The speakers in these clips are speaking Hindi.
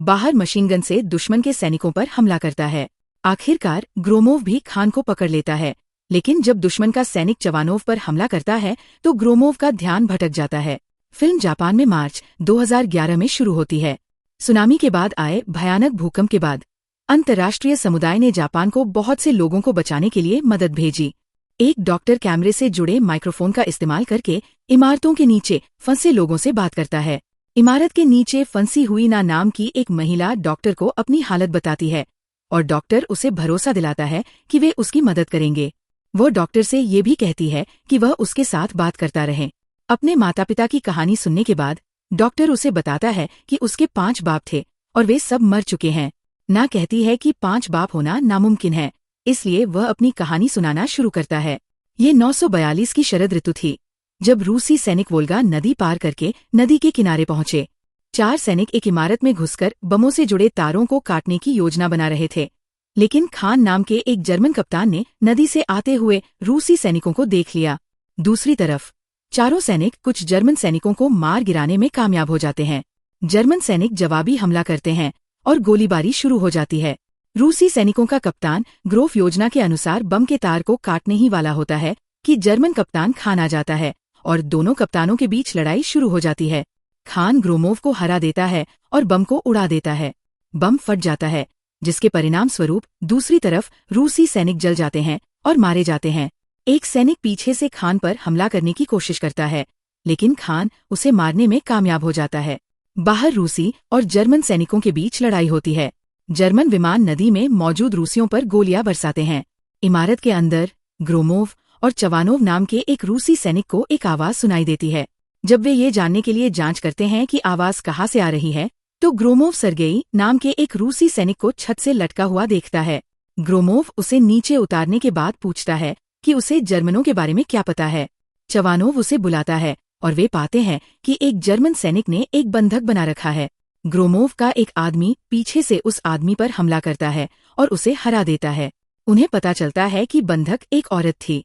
बाहर मशीनगन से दुश्मन के सैनिकों पर हमला करता है। आखिरकार ग्रोमोव भी खान को पकड़ लेता है, लेकिन जब दुश्मन का सैनिक चवानोव पर हमला करता है तो ग्रोमोव का ध्यान भटक जाता है। फिल्म जापान में मार्च 2011 में शुरू होती है। सुनामी के बाद आए भयानक भूकंप के बाद अंतर्राष्ट्रीय समुदाय ने जापान को बहुत से लोगों को बचाने के लिए मदद भेजी। एक डॉक्टर कैमरे से जुड़े माइक्रोफोन का इस्तेमाल करके इमारतों के नीचे फंसे लोगों से बात करता है। इमारत के नीचे फंसी हुई ना नाम की एक महिला डॉक्टर को अपनी हालत बताती है और डॉक्टर उसे भरोसा दिलाता है कि वे उसकी मदद करेंगे। वो डॉक्टर से ये भी कहती है कि वह उसके साथ बात करता रहे। अपने माता पिता की कहानी सुनने के बाद डॉक्टर उसे बताता है कि उसके 5 बाप थे और वे सब मर चुके हैं। ना कहती है कि 5 बाप होना नामुमकिन है, इसलिए वह अपनी कहानी सुनाना शुरू करता है। ये 942 की शरद ऋतु थी, जब रूसी सैनिक वोल्गा नदी पार करके नदी के किनारे पहुंचे। 4 सैनिक एक इमारत में घुसकर बमों से जुड़े तारों को काटने की योजना बना रहे थे, लेकिन खान नाम के एक जर्मन कप्तान ने नदी से आते हुए रूसी सैनिकों को देख लिया। दूसरी तरफ चारों सैनिक कुछ जर्मन सैनिकों को मार गिराने में कामयाब हो जाते हैं। जर्मन सैनिक जवाबी हमला करते हैं और गोलीबारी शुरू हो जाती है। रूसी सैनिकों का कप्तान ग्रोफ योजना के अनुसार बम के तार को काटने ही वाला होता है कि जर्मन कप्तान खान आ जाता है और दोनों कप्तानों के बीच लड़ाई शुरू हो जाती है। खान ग्रोमोव को हरा देता है और बम को उड़ा देता है। बम फट जाता है, जिसके परिणाम स्वरूप दूसरी तरफ रूसी सैनिक जल जाते हैं और मारे जाते हैं। एक सैनिक पीछे से खान पर हमला करने की कोशिश करता है, लेकिन खान उसे मारने में कामयाब हो जाता है। बाहर रूसी और जर्मन सैनिकों के बीच लड़ाई होती है। जर्मन विमान नदी में मौजूद रूसियों पर गोलियां बरसाते हैं। इमारत के अंदर ग्रोमोव और चवानोव नाम के एक रूसी सैनिक को एक आवाज सुनाई देती है। जब वे ये जानने के लिए जांच करते हैं कि आवाज कहाँ से आ रही है, तो ग्रोमोव सर्गेई नाम के एक रूसी सैनिक को छत से लटका हुआ देखता है। ग्रोमोव उसे नीचे उतारने के बाद पूछता है कि उसे जर्मनों के बारे में क्या पता है। चवानोव उसे बुलाता है और वे पाते हैं कि एक जर्मन सैनिक ने एक बंधक बना रखा है। ग्रोमोव का एक आदमी पीछे से उस आदमी पर हमला करता है और उसे हरा देता है। उन्हें पता चलता है कि बंधक एक औरत थी।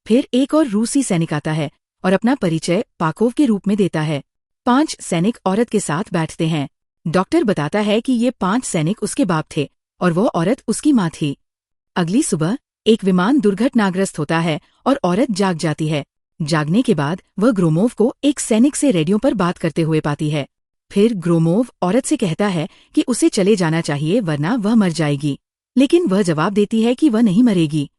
फिर एक और रूसी सैनिक आता है और अपना परिचय पाकोव के रूप में देता है। 5 सैनिक औरत के साथ बैठते हैं। डॉक्टर बताता है कि ये 5 सैनिक उसके बाप थे और वो औरत उसकी माँ थी। अगली सुबह एक विमान दुर्घटनाग्रस्त होता है और औरत जाग जाती है। जागने के बाद वह ग्रोमोव को एक सैनिक से रेडियो पर बात करते हुए पाती है। फिर ग्रोमोव औरत से कहता है कि उसे चले जाना चाहिए वरना वह मर जाएगी, लेकिन वह जवाब देती है कि वह नहीं मरेगी।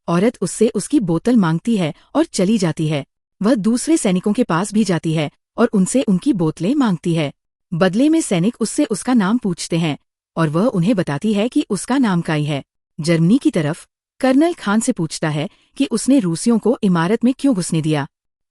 औरत उससे उसकी बोतल मांगती है और चली जाती है। वह दूसरे सैनिकों के पास भी जाती है और उनसे उनकी बोतलें मांगती है। बदले में सैनिक उससे उसका नाम पूछते हैं और वह उन्हें बताती है कि उसका नाम काई है। जर्मनी की तरफ कर्नल खान से पूछता है कि उसने रूसियों को इमारत में क्यों घुसने दिया।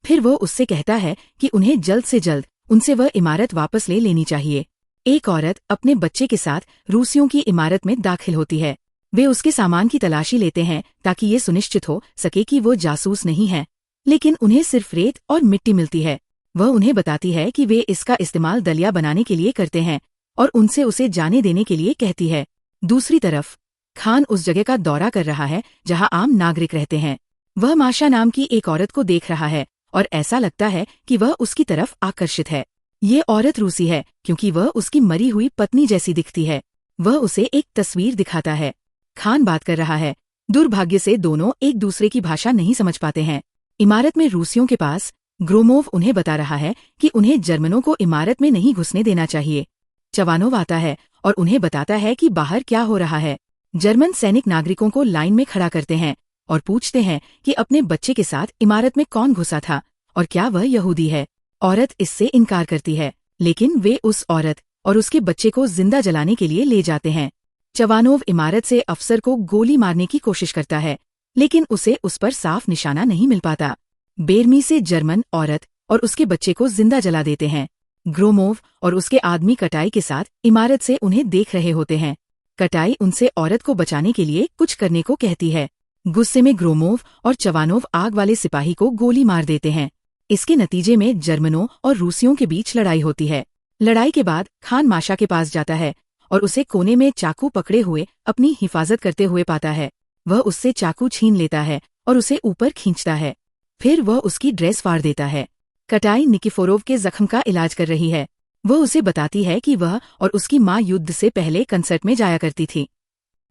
फिर वह उससे कहता है कि उन्हें जल्द से जल्द उनसे वह इमारत वापस ले लेनी चाहिए। एक औरत अपने बच्चे के साथ रूसियों की इमारत में दाखिल होती है। वे उसके सामान की तलाशी लेते हैं ताकि ये सुनिश्चित हो सके कि वो जासूस नहीं है, लेकिन उन्हें सिर्फ रेत और मिट्टी मिलती है। वह उन्हें बताती है कि वे इसका इस्तेमाल दलिया बनाने के लिए करते हैं और उनसे उसे जाने देने के लिए कहती है। दूसरी तरफ खान उस जगह का दौरा कर रहा है जहां आम नागरिक रहते हैं। वह माशा नाम की एक औरत को देख रहा है और ऐसा लगता है कि वह उसकी तरफ आकर्षित है। ये औरत रूसी है क्योंकि वह उसकी मरी हुई पत्नी जैसी दिखती है। वह उसे एक तस्वीर दिखाता है। खान बात कर रहा है। दुर्भाग्य से दोनों एक दूसरे की भाषा नहीं समझ पाते हैं। इमारत में रूसियों के पास ग्रोमोव उन्हें बता रहा है कि उन्हें जर्मनों को इमारत में नहीं घुसने देना चाहिए। चवानोव आता है और उन्हें बताता है कि बाहर क्या हो रहा है। जर्मन सैनिक नागरिकों को लाइन में खड़ा करते हैं और पूछते हैं कि अपने बच्चे के साथ इमारत में कौन घुसा था और क्या वह यहूदी है। औरत इससे इनकार करती है, लेकिन वे उस औरत और उसके बच्चे को जिंदा जलाने के लिए ले जाते हैं। चवानोव इमारत से अफसर को गोली मारने की कोशिश करता है, लेकिन उसे उस पर साफ निशाना नहीं मिल पाता। बेरमी से जर्मन औरत और उसके बच्चे को जिंदा जला देते हैं। ग्रोमोव और उसके आदमी कटाई के साथ इमारत से उन्हें देख रहे होते हैं। कटाई उनसे औरत को बचाने के लिए कुछ करने को कहती है। गुस्से में ग्रोमोव और चवानोव आग वाले सिपाही को गोली मार देते हैं। इसके नतीजे में जर्मनों और रूसियों के बीच लड़ाई होती है। लड़ाई के बाद खान माशा के पास जाता है और उसे कोने में चाकू पकड़े हुए अपनी हिफाजत करते हुए पाता है। वह उससे चाकू छीन लेता है और उसे ऊपर खींचता है। फिर वह उसकी ड्रेस फाड़ देता है। कटाई निकिफोरोव के जख्म का इलाज कर रही है। वह उसे बताती है कि वह और उसकी माँ युद्ध से पहले कंसर्ट में जाया करती थी।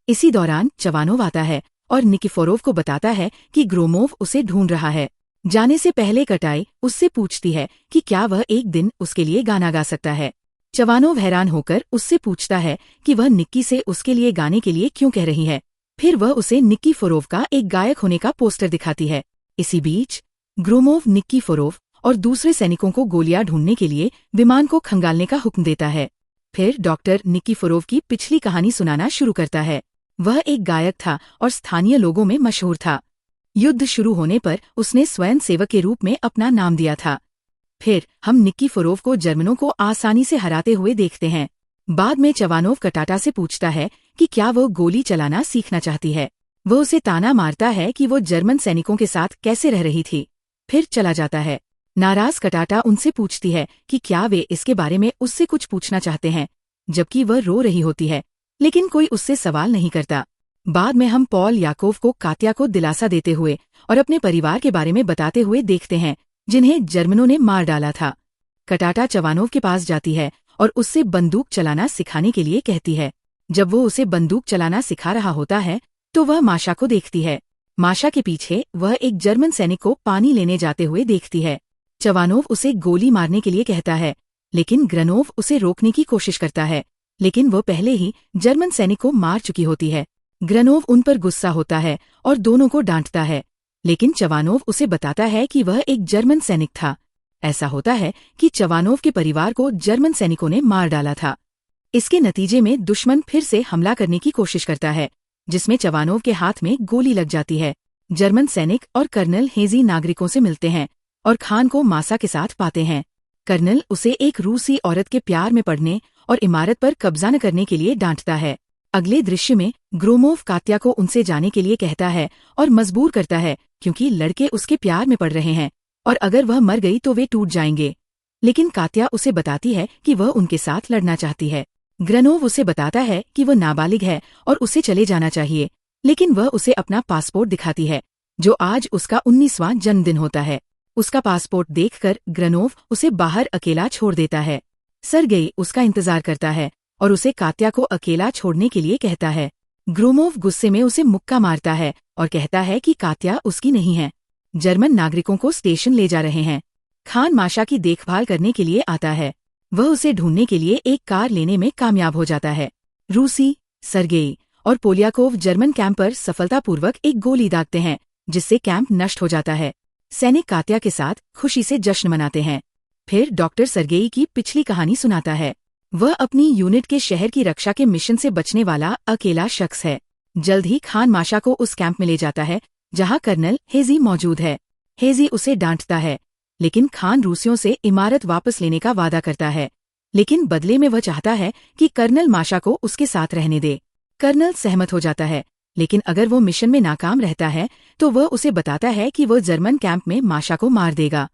इसी दौरान चवानोव आता है और निकिफोरोव को बताता है कि ग्रोमोव उसे ढूंढ रहा है। जाने से पहले कटाई उससे पूछती है कि क्या वह एक दिन उसके लिए गाना गा सकता है। चवानोव हैरान होकर उससे पूछता है कि वह निक्की से उसके लिए गाने के लिए क्यों कह रही है। फिर वह उसे निकिफोरोव का एक गायक होने का पोस्टर दिखाती है। इसी बीच ग्रोमोव निकिफोरोव और दूसरे सैनिकों को गोलियां ढूंढने के लिए विमान को खंगालने का हुक्म देता है। फिर डॉक्टर निकिफोरोव की पिछली कहानी सुनाना शुरू करता है। वह एक गायक था और स्थानीय लोगों में मशहूर था। युद्ध शुरू होने पर उसने स्वयं सेवक के रूप में अपना नाम दिया था। फिर हम निकिफोरोव को जर्मनों को आसानी से हराते हुए देखते हैं। बाद में चवानोव कटाटा से पूछता है कि क्या वो गोली चलाना सीखना चाहती है। वह उसे ताना मारता है कि वो जर्मन सैनिकों के साथ कैसे रह रही थी, फिर चला जाता है। नाराज कटाटा उनसे पूछती है कि क्या वे इसके बारे में उससे कुछ पूछना चाहते हैं, जबकि वह रो रही होती है, लेकिन कोई उससे सवाल नहीं करता। बाद में हम पॉल याकोव को कात्या को दिलासा देते हुए और अपने परिवार के बारे में बताते हुए देखते हैं, जिन्हें जर्मनों ने मार डाला था। कटाटा चवानोव के पास जाती है और उससे बंदूक चलाना सिखाने के लिए कहती है। जब वो उसे बंदूक चलाना सिखा रहा होता है तो वह माशा को देखती है। माशा के पीछे वह एक जर्मन सैनिक को पानी लेने जाते हुए देखती है। चवानोव उसे गोली मारने के लिए कहता है, लेकिन ग्रनोव उसे रोकने की कोशिश करता है, लेकिन वह पहले ही जर्मन सैनिक को मार चुकी होती है। ग्रनोव उन पर गुस्सा होता है और दोनों को डांटता है, लेकिन चवानोव उसे बताता है कि वह एक जर्मन सैनिक था। ऐसा होता है कि चवानोव के परिवार को जर्मन सैनिकों ने मार डाला था। इसके नतीजे में दुश्मन फिर से हमला करने की कोशिश करता है, जिसमें चवानोव के हाथ में गोली लग जाती है। जर्मन सैनिक और कर्नल हेजी नागरिकों से मिलते हैं और खान को मासा के साथ पाते हैं। कर्नल उसे एक रूसी औरत के प्यार में पड़ने और इमारत पर कब्जा न करने के लिए डांटता है। अगले दृश्य में ग्रोमोव कात्या को उनसे जाने के लिए कहता है और मजबूर करता है, क्योंकि लड़के उसके प्यार में पड़ रहे हैं और अगर वह मर गई तो वे टूट जाएंगे। लेकिन कात्या उसे बताती है कि वह उनके साथ लड़ना चाहती है। ग्रनोव उसे बताता है कि वह नाबालिग है और उसे चले जाना चाहिए, लेकिन वह उसे अपना पासपोर्ट दिखाती है, जो आज उसका 19वां जन्मदिन होता है। उसका पासपोर्ट देखकर ग्रनोव उसे बाहर अकेला छोड़ देता है। सरगेई उसका इंतजार करता है और उसे कात्या को अकेला छोड़ने के लिए कहता है। ग्रोमोव गुस्से में उसे मुक्का मारता है और कहता है कि कात्या उसकी नहीं है। जर्मन नागरिकों को स्टेशन ले जा रहे हैं। खान माशा की देखभाल करने के लिए आता है। वह उसे ढूंढने के लिए एक कार लेने में कामयाब हो जाता है। रूसी, सरगेई और पोलियाकोव जर्मन कैंप पर सफलतापूर्वक एक गोली दागते हैं, जिससे कैंप नष्ट हो जाता है। सैनिक कात्या के साथ खुशी से जश्न मनाते हैं। फिर डॉक्टर सरगेई की पिछली कहानी सुनाता है। वह अपनी यूनिट के शहर की रक्षा के मिशन से बचने वाला अकेला शख्स है। जल्द ही खान माशा को उस कैंप में ले जाता है जहां कर्नल हेजी मौजूद है। हेजी उसे डांटता है, लेकिन खान रूसियों से इमारत वापस लेने का वादा करता है, लेकिन बदले में वह चाहता है कि कर्नल माशा को उसके साथ रहने दे। कर्नल सहमत हो जाता है, लेकिन अगर वो मिशन में नाकाम रहता है तो वह उसे बताता है कि वह जर्मन कैंप में माशा को मार देगा।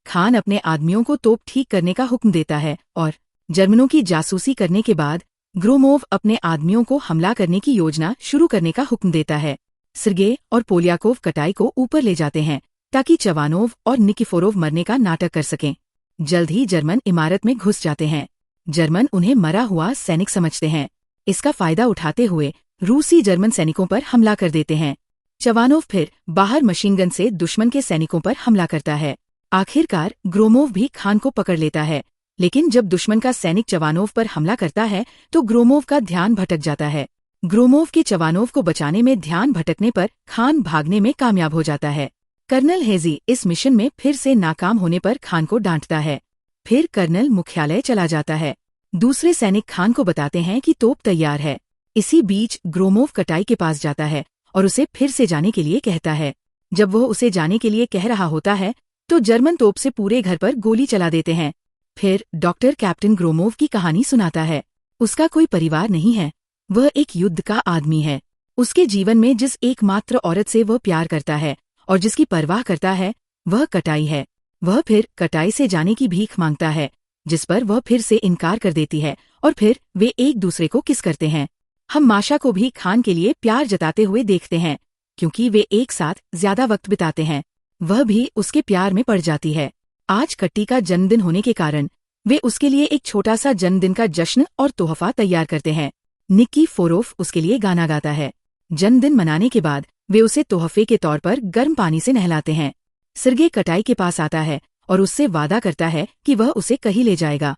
खान अपने आदमियों को तोप ठीक करने का हुक्म देता है और जर्मनों की जासूसी करने के बाद ग्रोमोव अपने आदमियों को हमला करने की योजना शुरू करने का हुक्म देता है। सरगेई और पोलियाकोव कटाई को ऊपर ले जाते हैं ताकि चवानोव और निकिफोरोव मरने का नाटक कर सकें। जल्द ही जर्मन इमारत में घुस जाते हैं। जर्मन उन्हें मरा हुआ सैनिक समझते हैं। इसका फायदा उठाते हुए रूसी जर्मन सैनिकों पर हमला कर देते हैं। चवानोव फिर बाहर मशीनगन से दुश्मन के सैनिकों पर हमला करता है। आखिरकार ग्रोमोव भी खान को पकड़ लेता है, लेकिन जब दुश्मन का सैनिक चवानोव पर हमला करता है तो ग्रोमोव का ध्यान भटक जाता है। ग्रोमोव के चवानोव को बचाने में ध्यान भटकने पर खान भागने में कामयाब हो जाता है। कर्नल हेजी इस मिशन में फिर से नाकाम होने पर खान को डांटता है। फिर कर्नल मुख्यालय चला जाता है। दूसरे सैनिक खान को बताते हैं कि तोप तैयार है। इसी बीच ग्रोमोव कटाई के पास जाता है और उसे फिर से जाने के लिए कहता है। जब वह उसे जाने के लिए कह रहा होता है तो जर्मन तोप से पूरे घर पर गोली चला देते हैं। फिर डॉक्टर कैप्टन ग्रोमोव की कहानी सुनाता है। उसका कोई परिवार नहीं है, वह एक युद्ध का आदमी है। उसके जीवन में जिस एकमात्र औरत से वह प्यार करता है और जिसकी परवाह करता है वह कटाई है। वह फिर कटाई से जाने की भीख मांगता है, जिस पर वह फिर से इनकार कर देती है और फिर वे एक दूसरे को किस करते हैं। हम माशा को भी खान के लिए प्यार जताते हुए देखते हैं, क्योंकि वे एक साथ ज्यादा वक्त बिताते हैं। वह भी उसके प्यार में पड़ जाती है। आज कट्टी का जन्मदिन होने के कारण वे उसके लिए एक छोटा सा जन्मदिन का जश्न और तोहफा तैयार करते हैं। निकीफोरोव उसके लिए गाना गाता है। जन्मदिन मनाने के बाद वे उसे तोहफे के तौर पर गर्म पानी से नहलाते हैं। सर्गे कटाई के पास आता है और उससे वादा करता है कि वह उसे कहीं ले जाएगा।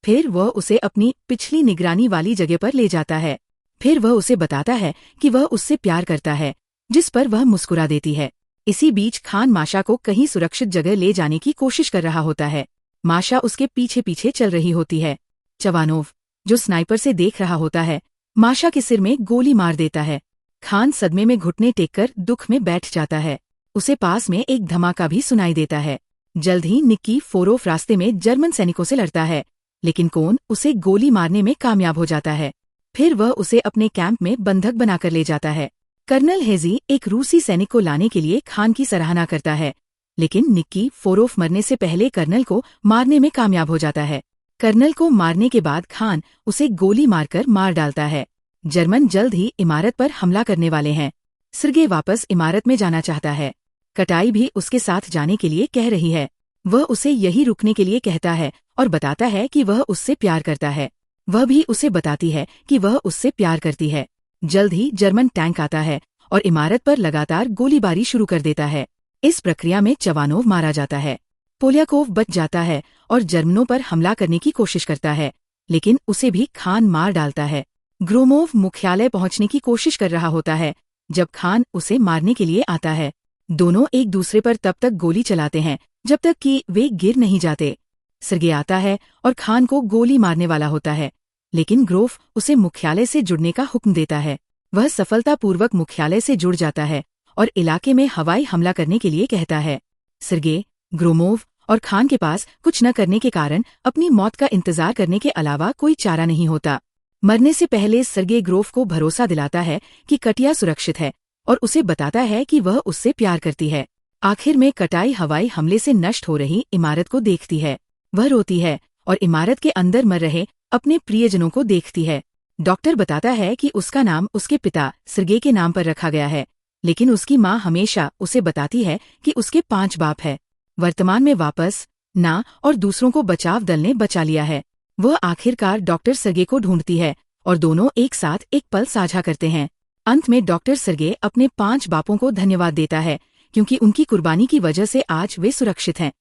फिर वह उसे अपनी पिछली निगरानी वाली जगह पर ले जाता है। फिर वह उसे बताता है कि वह उससे प्यार करता है, जिस पर वह मुस्कुरा देती है। इसी बीच खान माशा को कहीं सुरक्षित जगह ले जाने की कोशिश कर रहा होता है। माशा उसके पीछे पीछे चल रही होती है। चवानोव, जो स्नाइपर से देख रहा होता है, माशा के सिर में गोली मार देता है। खान सदमे में घुटने टेककर दुख में बैठ जाता है। उसे पास में एक धमाका भी सुनाई देता है। जल्द ही निकीफोरोव रास्ते में जर्मन सैनिकों से लड़ता है, लेकिन कोन उसे गोली मारने में कामयाब हो जाता है। फिर वह उसे अपने कैंप में बंधक बनाकर ले जाता है। कर्नल हेजी एक रूसी सैनिक को लाने के लिए खान की सराहना करता है, लेकिन निकीफोरोव मरने से पहले कर्नल को मारने में कामयाब हो जाता है। कर्नल को मारने के बाद खान उसे गोली मारकर मार डालता है। जर्मन जल्द ही इमारत पर हमला करने वाले हैं। सर्गे वापस इमारत में जाना चाहता है। कटाई भी उसके साथ जाने के लिए कह रही है। वह उसे यही रुकने के लिए कहता है और बताता है कि वह उससे प्यार करता है। वह भी उसे बताती है कि वह उससे प्यार करती है। जल्द ही जर्मन टैंक आता है और इमारत पर लगातार गोलीबारी शुरू कर देता है। इस प्रक्रिया में चवानोव मारा जाता है। पोल्याकोव बच जाता है और जर्मनों पर हमला करने की कोशिश करता है, लेकिन उसे भी खान मार डालता है। ग्रोमोव मुख्यालय पहुंचने की कोशिश कर रहा होता है जब खान उसे मारने के लिए आता है। दोनों एक दूसरे पर तब तक गोली चलाते हैं जब तक कि वे गिर नहीं जाते। सर्गे आता है और खान को गोली मारने वाला होता है, लेकिन ग्रोफ उसे मुख्यालय से जुड़ने का हुक्म देता है। वह सफलतापूर्वक मुख्यालय से जुड़ जाता है और इलाके में हवाई हमला करने के लिए कहता है। सर्गे, ग्रोमोव और खान के पास कुछ न करने के कारण अपनी मौत का इंतजार करने के अलावा कोई चारा नहीं होता। मरने से पहले सर्गे ग्रोफ को भरोसा दिलाता है कि कटिया सुरक्षित है और उसे बताता है कि वह उससे प्यार करती है। आखिर में कटाई हवाई हमले से नष्ट हो रही इमारत को देखती है। वह रोती है और इमारत के अंदर मर रहे अपने प्रियजनों को देखती है। डॉक्टर बताता है कि उसका नाम उसके पिता सर्गे के नाम पर रखा गया है, लेकिन उसकी माँ हमेशा उसे बताती है कि उसके 5 बाप है। वर्तमान में वापस ना और दूसरों को बचाव दल ने बचा लिया है। वह आखिरकार डॉक्टर सर्गे को ढूंढती है और दोनों एक साथ एक पल साझा करते हैं। अंत में डॉक्टर सर्गे अपने 5 बापों को धन्यवाद देता है, क्योंकि उनकी कुर्बानी की वजह से आज वे सुरक्षित हैं।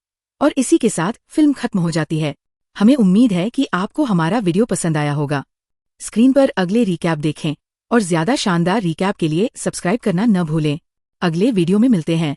और इसी के साथ फिल्म खत्म हो जाती है। हमें उम्मीद है कि आपको हमारा वीडियो पसंद आया होगा। स्क्रीन पर अगले रिकैप देखें और ज्यादा शानदार रिकैप के लिए सब्सक्राइब करना न भूलें। अगले वीडियो में मिलते हैं।